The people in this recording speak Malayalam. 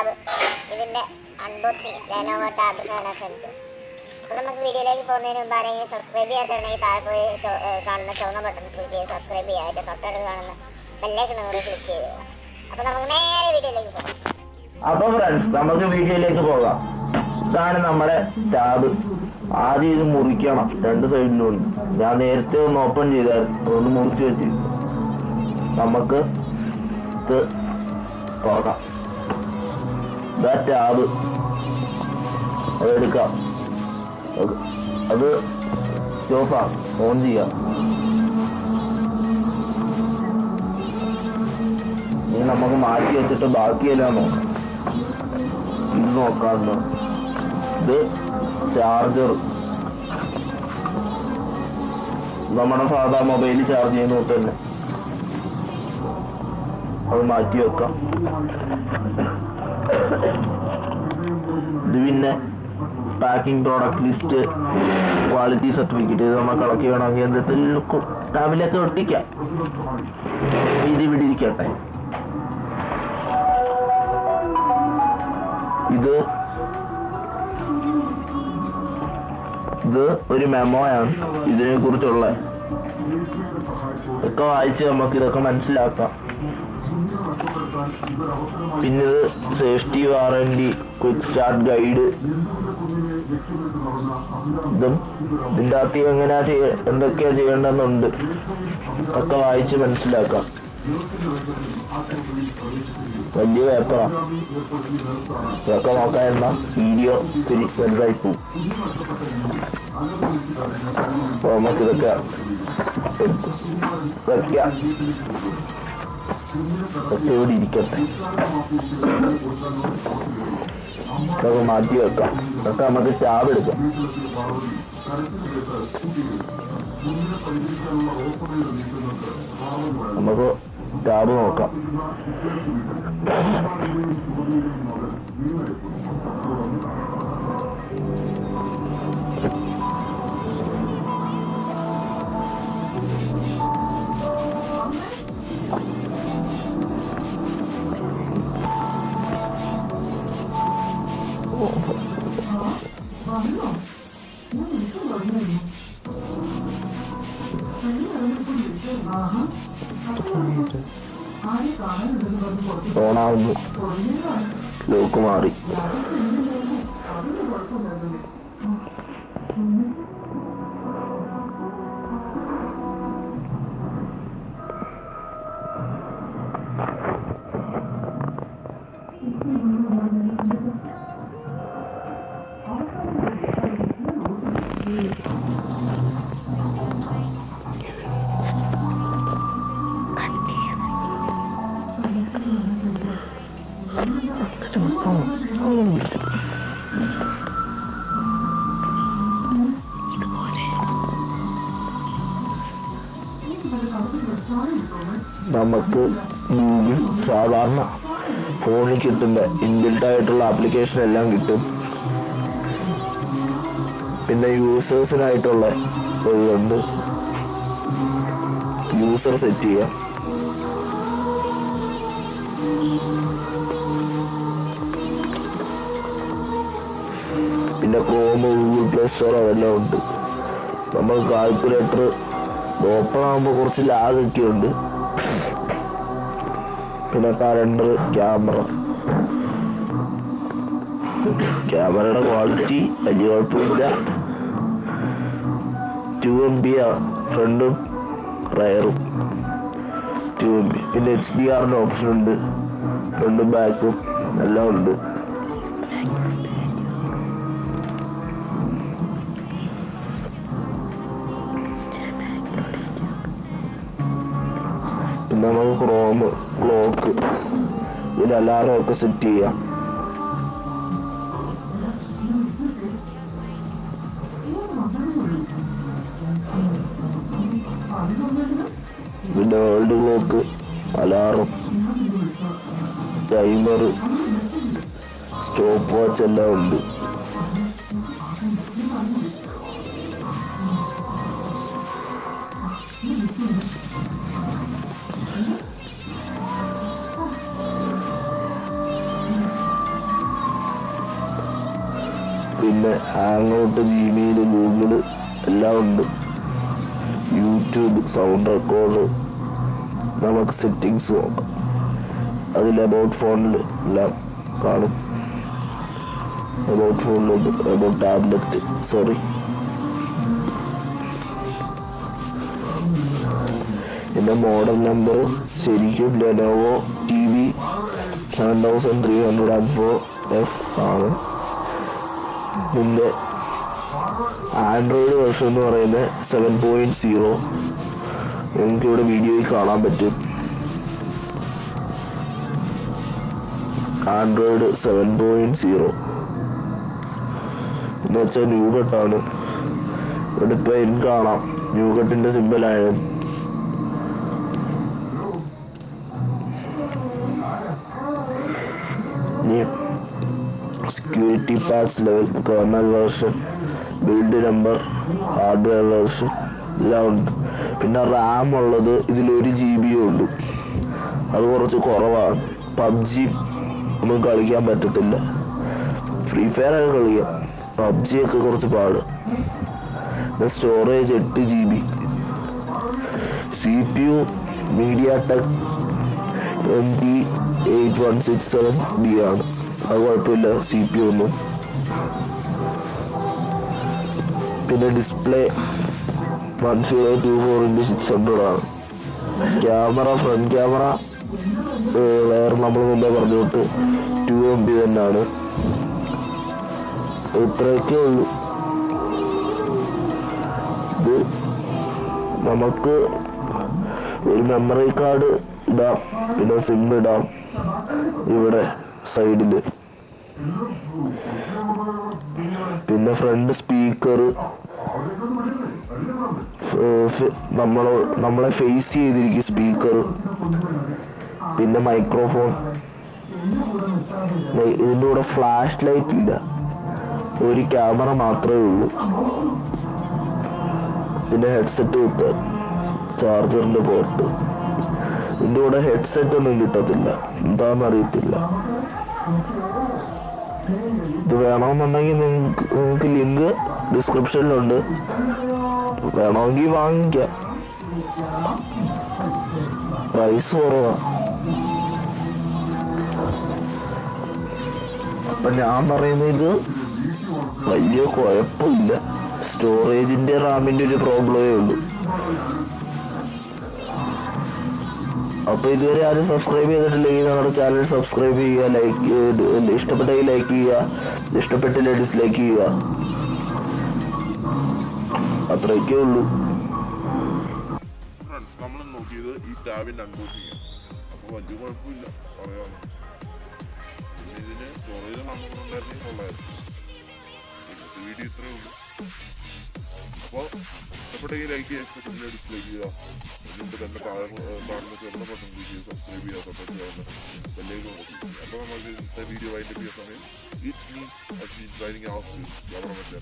ടാബ്, ഇതിൻ്റെ അൺബോക്സിങ് Lenovo ടാബ് 7 അപ്പോൾ നമുക്ക് വീഡിയോയിലേക്ക് പോകുന്നതിന് മുമ്പ് ആരെങ്കിലും സബ്സ്ക്രൈബ് ചെയ്യാത്തുണ്ടെങ്കിൽ താഴെ പോയി കാണുന്ന ചുവന്ന ബട്ടൺ ക്ലിക്ക് ചെയ്ത് സബ്സ്ക്രൈബ് ചെയ്യുക. അതിൻ്റെ തൊട്ടടുത്ത് കാണുന്ന ബെല്ലൈക്കൺ കൂടെ ക്ലിക്ക് ചെയ്ത് തരിക. അപ്പോൾ നമുക്ക് നേരെ വീഡിയോയിലേക്ക് പോകാം. അപ്പോൾ ഫ്രണ്ട്സ്, നമുക്ക് വീഡിയോയിലേക്ക് പോകാം. ഇതാണ് നമ്മുടെ ടാബ്. ആദ്യം ഇത് മുറിക്കണം, രണ്ട് സൈഡിലും. ഞാൻ നേരത്തെ ഒന്ന് ഓപ്പൺ ചെയ്തായിരുന്നു, ഒന്ന് മുറിച്ച് വെച്ച് നമുക്ക് ഇത് തുറക്കാം. ഇതാ ടാബ്, അതെടുക്കാം. അത് സ്റ്റോപ്പാണ്, ഓൺ ചെയ്യാം. ഇനി നമുക്ക് മാറ്റി വെച്ചിട്ട് ബാക്കിയെല്ലാം നോക്കാം. ഇത് നോക്കാമെന്ന്. ഇത് ചാർജർ, നമ്മുടെ സാധാ മൊബൈൽ ചാർജ് ചെയ്യുന്ന തൊട്ട് തന്നെ. അത് മാറ്റി വെക്കാം. ഇത് പിന്നെ packing product list, quality certificate, ഇത് നമ്മൾ കളക്ട് ചെയ്യണമെങ്കിൽ എന്തെങ്കിലും ടാബിലൊക്കെ ഒട്ടിക്കാം. ഇത് ഇവിടെ ഇരിക്കട്ടെ. ഇത് ഒരു മെമ്മോയാണ്. ഇതിനെ കുറിച്ചുള്ള ഒക്കെ വായിച്ച് നമുക്ക് ഇതൊക്കെ മനസ്സിലാക്കാം. പിന്നെ ഇത് safety warranty, quick start guide, ഇതും ഇതിൻ്റെ അകത്ത് എന്തൊക്കെയാ ചെയ്യേണ്ടതെന്നുണ്ട് ഒക്കെ വായിച്ച് മനസ്സിലാക്കാം. വലിയ പേപ്പറാണ്. ഇതൊക്കെ നോക്കാനുള്ള വീഡിയോ ഇത്തിരി വലുതായി പോവും. അപ്പോൾ നമുക്കിതൊക്കെ വയ്ക്കാം. ഒക്കെ ഇവിടെ ഇരിക്കട്ടെ. ഇതൊക്കെ മാറ്റി വെക്കാം. ഇതൊക്കെ നമുക്ക് ടാബ് എടുക്കാം. നമുക്ക് ടാബ് നോക്കാം. ഓണാവുന്നു. ലോക്ക് മാറി. നമുക്ക് ഗൂഗിൾ സാധാരണ ഫോണിൽ കിട്ടുന്ന ഇൻബിൽട്ട് ആയിട്ടുള്ള ആപ്ലിക്കേഷൻ എല്ലാം കിട്ടും. പിന്നെ യൂസേഴ്സിനായിട്ടുള്ള ഇതുണ്ട്, യൂസർ സെറ്റ് ചെയ്യാം. പിന്നെ ക്രോം, ഗൂഗിൾ പ്ലേ സ്റ്റോർ അതെല്ലാം ഉണ്ട്. നമ്മൾ കാൽക്കുലേറ്റർ ഓപ്പൺ ആകുമ്പോൾ കുറച്ച് ലാഗൊക്കെ ഉണ്ട്. പിന്നെ കലണ്ടർ, ക്യാമറയുടെ ക്വാളിറ്റി വലിയ കുഴപ്പമില്ല. 2 MB ഫ്രണ്ടും റയറും 2 MB. പിന്നെ HDR ഓപ്ഷൻ ഉണ്ട്, ഫ്രണ്ടും ബാക്കും എല്ലാം ഉണ്ട്. പിന്നെ നമുക്ക് ക്രോം, ക്ലോക്ക്, ഇതിൽ അലാറം ഒക്കെ സെറ്റ് ചെയ്യാം. പിന്നെ world clock, alarm, timer, stopwatch എല്ലാം ഉണ്ട്. പിന്നെ ഹാങ് ഔട്ട്, ജിമെയിൽ, ഗൂഗിള് എല്ലാം ഉണ്ട്. YouTube, sound record. നമുക്ക് സെറ്റിങ്സ് നോക്കാം. അതിൽ അബൌട്ട് ഫോണിൽ എല്ലാം കാണും. അബൌട്ട് ഫോണിലുണ്ട്, അബൌട്ട് ടാബ്ലറ്റ്, സോറി. എൻ്റെ മോഡൽ നമ്പർ ശരിക്കും ലെനോവോ TB7304F ആണ്. ഇതിൻ്റെ ആൻഡ്രോയിഡ് വെർഷൻ എന്ന് പറയുന്നത് 7.0. നിങ്ങൾക്കിവിടെ വീഡിയോയിൽ കാണാൻ പറ്റും. ആൻഡ്രോയിഡ് 7.0 എന്ന് വെച്ചാൽ ന്യൂകട്ടാണ്. ഇവിടെ ഇപ്പോൾ എനിക്ക് കാണാം ന്യൂകട്ടിൻ്റെ സിമ്പിളാണ്. Security patch level, kernel version, build number, hardware version എല്ലാം ഉണ്ട്. പിന്നെ റാം ഉള്ളത് ഇതിൽ 1 GB ഉള്ളൂ. അത് കുറച്ച് കുറവാണ്. പബ്ജി ഒന്നും കളിക്കാൻ പറ്റത്തില്ല. ഫ്രീ ഫയർ ഒക്കെ കളിക്കാം, പബ്ജി ഒക്കെ കുറച്ച് പാട്. പിന്നെ storage 8 GB. CPU MediaTek MT8167D ആണ്. അത് കുഴപ്പമില്ല, CPU ഒന്നും. പിന്നെ ഡിസ്പ്ലേ 1024x600 ആണ്. ക്യാമറ, ഫ്രണ്ട് ക്യാമറ വേറെ നമ്മൾ മുമ്പേ പറഞ്ഞിട്ട് 2 MB തന്നെയാണ്. ഇത്രയൊക്കെ ഉള്ളൂ. ഇത് നമുക്ക് ഒരു മെമ്മറി കാർഡ് ഇടാം, പിന്നെ സിം ഇടാം ഇവിടെ സൈഡിൽ. പിന്നെ ഫ്രണ്ട് സ്പീക്കർ, നമ്മളെ ഫേസ് ചെയ്തിരിക്കും സ്പീക്കർ. പിന്നെ മൈക്രോഫോൺ. ഇതിൻ്റെ കൂടെ ഫ്ലാഷ് ലൈറ്റ് ഇല്ല, ഒരു ക്യാമറ മാത്രമേ ഉള്ളൂ. പിന്നെ ഹെഡ്സെറ്റ് കുത്താൻ, ചാർജറിൻ്റെ പോർട്ട്. ഇതിൻ്റെ കൂടെ ഹെഡ്സെറ്റ് ഒന്നും കിട്ടത്തില്ല, എന്താണെന്ന് അറിയത്തില്ല. ഇത് വേണമെന്നുണ്ടെങ്കിൽ നിങ്ങൾക്ക് ലിങ്ക് ഡിസ്ക്രിപ്ഷനിലുണ്ട്, വേണമെങ്കിൽ വാങ്ങിക്കാം. പ്രൈസ് കുറവാണ്. അപ്പം ഞാൻ പറയുന്നത് ഇത് വലിയ കുഴപ്പമില്ല. സ്റ്റോറേജിൻ്റെ റാമിൻ്റെ ഒരു പ്രോബ്ലമേ ഉള്ളൂ. അപ്പോൾ ഇതുവരെ ആരും സബ്സ്ക്രൈബ് ചെയ്തിട്ടില്ലെങ്കിൽ നമ്മുടെ ചാനൽ സബ്സ്ക്രൈബ് ചെയ്യുക, ഇഷ്ടപ്പെട്ടെങ്കിൽ ലൈക്ക് ചെയ്യുക, ഇഷ്ടപ്പെട്ടില്ല ഡിസ്ലൈക്ക് ചെയ്യുക. അത്രയൊക്കെ ഉള്ളൂ. ഫ്രണ്ട്സ്, നമ്മൾ നോക്കിയത് ഈ ടാബിൻ്റെ അൺബോക്സിങ്. അപ്പോൾ വലിയ കുഴപ്പമില്ല പറയാമോ. പിന്നെ ഇതിന് സ്റ്റോറേജ് നമുക്കുണ്ടായിരുന്നെങ്കിൽ കൊള്ളായിരുന്നു. വീഡിയോ ഇത്രയേ ഉള്ളൂ. അപ്പോൾ ഇഷ്ടപ്പെട്ടെങ്കിൽ ലൈക്ക് ചെയ്യുക, ഇഷ്ടപ്പെട്ടില്ല ഡിസ്ലൈക്ക് ചെയ്യുക. എന്നിട്ട് തന്നെ കാണുന്ന ചെറുപ്പം ബട്ടൺ ക്ലിക്ക് ചെയ്ത് സബ്സ്ക്രൈബ് ചെയ്യുക, തൊട്ടടുത്ത് കാണുന്ന ബെല്ലേക്ക് നോക്കി. അപ്പോൾ നമുക്ക് ഇന്നത്തെ വീഡിയോ വൈൻഡപ്പ് ചെയ്യുന്ന സമയം it's me signing off government.